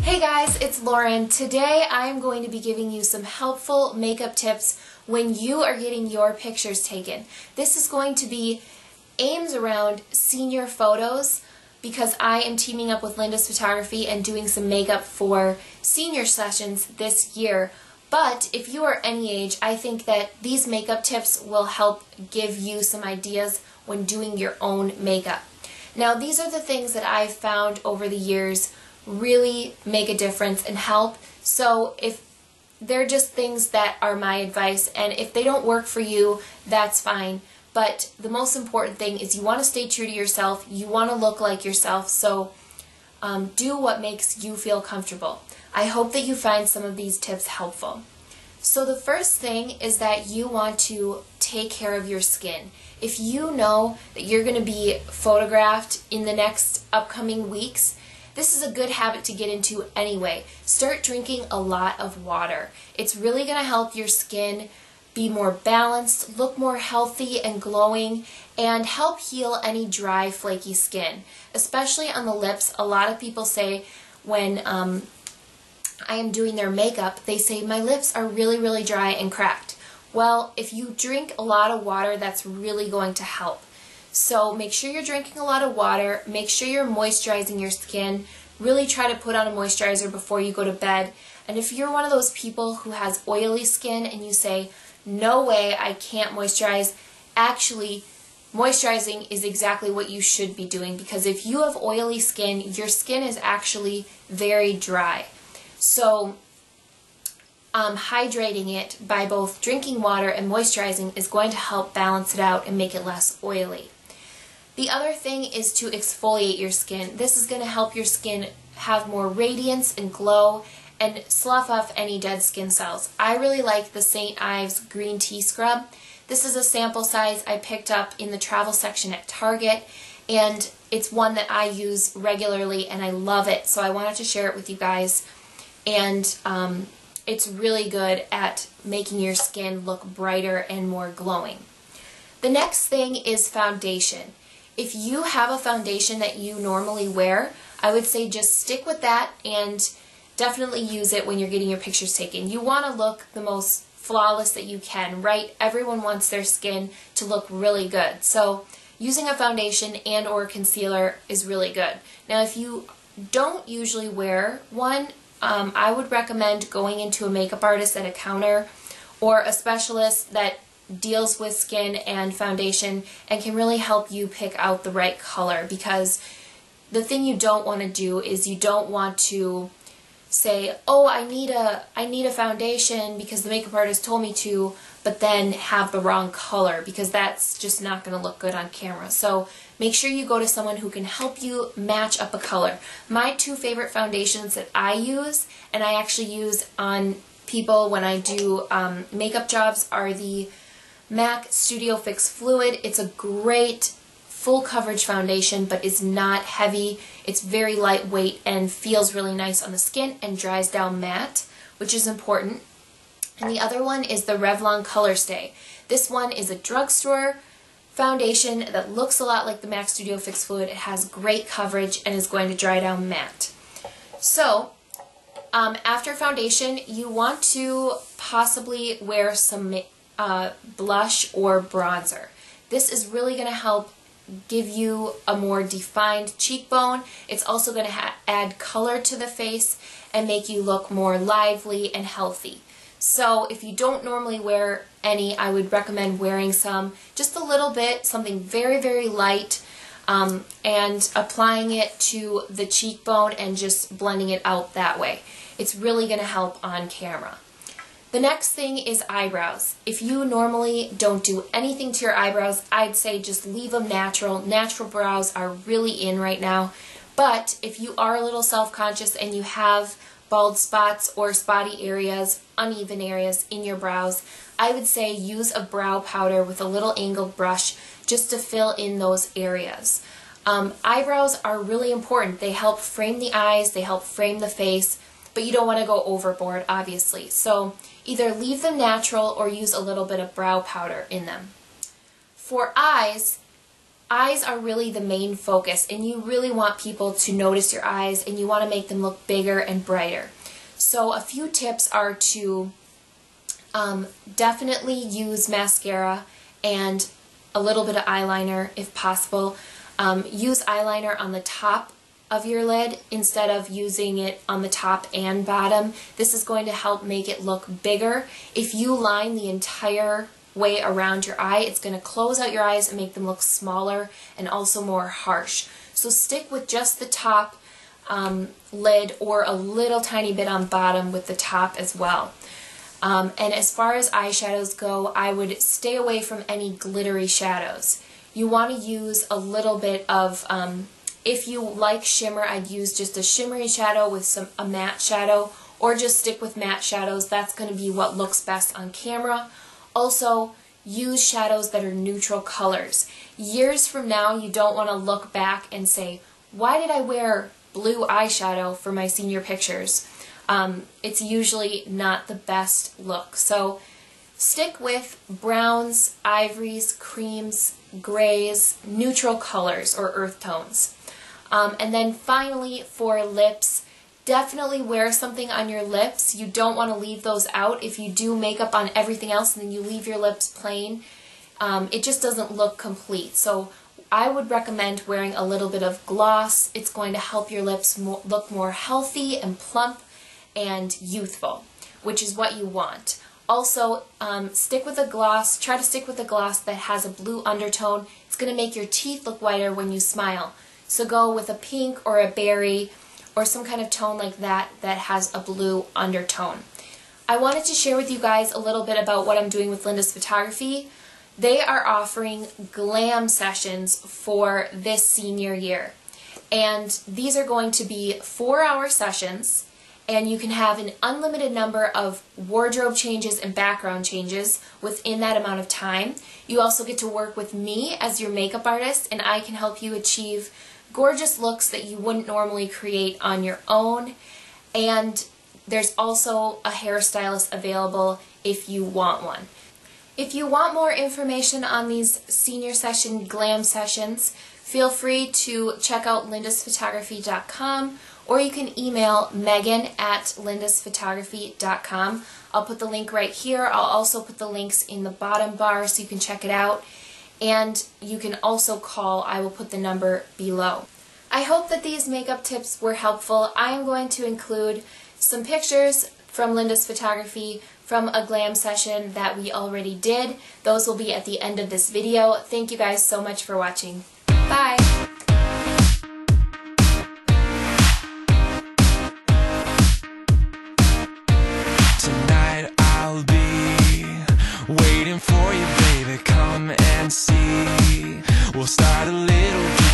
Hey guys, it's Lauren. Today I'm going to be giving you some helpful makeup tips when you are getting your pictures taken. This is going to be aimed around senior photos because I am teaming up with Linda's Photography and doing some makeup for senior sessions this year. But if you are any age, I think that these makeup tips will help give you some ideas when doing your own makeup. Now, these are the things that I've found over the years really make a difference and help. So if they're just things that are my advice, and if they don't work for you, that's fine. But the most important thing is you want to stay true to yourself. You want to look like yourself. So do what makes you feel comfortable. I hope that you find some of these tips helpful. So the first thing is that you want to take care of your skin. If you know that you're going to be photographed in the next upcoming weeks, this is a good habit to get into anyway. Start drinking a lot of water. It's really going to help your skin be more balanced, look more healthy and glowing, and help heal any dry, flaky skin. Especially on the lips, a lot of people say when I am doing their makeup, they say my lips are really, really dry and cracked. Well, if you drink a lot of water, that's really going to help. So make sure you're drinking a lot of water, make sure you're moisturizing your skin, really try to put on a moisturizer before you go to bed. And if you're one of those people who has oily skin and you say, no way, I can't moisturize, actually, moisturizing is exactly what you should be doing, because if you have oily skin, your skin is actually very dry. So hydrating it by both drinking water and moisturizing is going to help balance it out and make it less oily. The other thing is to exfoliate your skin. This is going to help your skin have more radiance and glow and slough off any dead skin cells. I really like the St. Ives Green Tea Scrub. This is a sample size I picked up in the travel section at Target, and it's one that I use regularly and I love it, so I wanted to share it with you guys. And it's really good at making your skin look brighter and more glowing. The next thing is foundation. If you have a foundation that you normally wear, I would say just stick with that and definitely use it when you're getting your pictures taken. You want to look the most flawless that you can, right? Everyone wants their skin to look really good. So using a foundation and or concealer is really good. Now, if you don't usually wear one, I would recommend going into a makeup artist at a counter or a specialist that deals with skin and foundation and can really help you pick out the right color, because the thing you don't want to do is you don't want to say, oh, I need a foundation because the makeup artist told me to, but then have the wrong color, because that's just not going to look good on camera. So make sure you go to someone who can help you match up a color. My two favorite foundations that I use, and I actually use on people when I do makeup jobs, are the MAC Studio Fix Fluid. It's a great full coverage foundation, but it's not heavy. It's very lightweight and feels really nice on the skin and dries down matte, which is important. And the other one is the Revlon Color Stay. This one is a drugstore foundation that looks a lot like the MAC Studio Fix Fluid. It has great coverage and is going to dry down matte. So after foundation, you want to possibly wear some blush or bronzer. This is really going to help give you a more defined cheekbone. It's also going to add color to the face and make you look more lively and healthy. So if you don't normally wear any, I would recommend wearing some, just a little bit, something very, very light, and applying it to the cheekbone and just blending it out that way. It's really going to help on camera. The next thing is eyebrows. If you normally don't do anything to your eyebrows, I'd say just leave them natural. Natural brows are really in right now. But if you are a little self-conscious and you have bald spots or spotty areas, uneven areas in your brows, I would say use a brow powder with a little angled brush just to fill in those areas. Eyebrows are really important. They help frame the eyes, they help frame the face, but you don't want to go overboard, obviously. So either leave them natural or use a little bit of brow powder in them. For eyes, eyes are really the main focus, and you really want people to notice your eyes, and you want to make them look bigger and brighter. So a few tips are to definitely use mascara and a little bit of eyeliner if possible. Use eyeliner on the top of your lid instead of using it on the top and bottom. This is going to help make it look bigger. If you line the entire way around your eye, it's going to close out your eyes and make them look smaller and also more harsh. So stick with just the top lid, or a little tiny bit on bottom with the top as well. And as far as eyeshadows go, I would stay away from any glittery shadows. You want to use a little bit of, if you like shimmer, I'd use just a shimmery shadow with a matte shadow, or just stick with matte shadows. That's going to be what looks best on camera. Also, use shadows that are neutral colors. Years from now, you don't want to look back and say, why did I wear blue eyeshadow for my senior pictures? It's usually not the best look. So stick with browns, ivories, creams, grays, neutral colors or earth tones. And then finally, for lips, definitely wear something on your lips. You don't want to leave those out. If you do makeup on everything else and then you leave your lips plain, it just doesn't look complete. So I would recommend wearing a little bit of gloss. It's going to help your lips look more healthy and plump and youthful, which is what you want. Also, stick with a gloss. Try to stick with a gloss that has a blue undertone. It's going to make your teeth look whiter when you smile. So go with a pink or a berry or some kind of tone like that that has a blue undertone. I wanted to share with you guys a little bit about what I'm doing with Linda's Photography. They are offering glam sessions for this senior year. And these are going to be 4-hour sessions, and you can have an unlimited number of wardrobe changes and background changes within that amount of time. You also get to work with me as your makeup artist, and I can help you achieve gorgeous looks that you wouldn't normally create on your own. And there's also a hairstylist available if you want one. If you want more information on these senior session glam sessions, feel free to check out lindasphotography.com, or you can email megan@lindasphotography.com. I'll put the link right here. I'll also put the links in the bottom bar so you can check it out. And you can also call. I will put the number below. I hope that these makeup tips were helpful. I am going to include some pictures from Linda's Photography from a glam session that we already did. Those will be at the end of this video. Thank you guys so much for watching. Bye! Tonight I'll be waiting for you, baby. Come and see. We'll start a little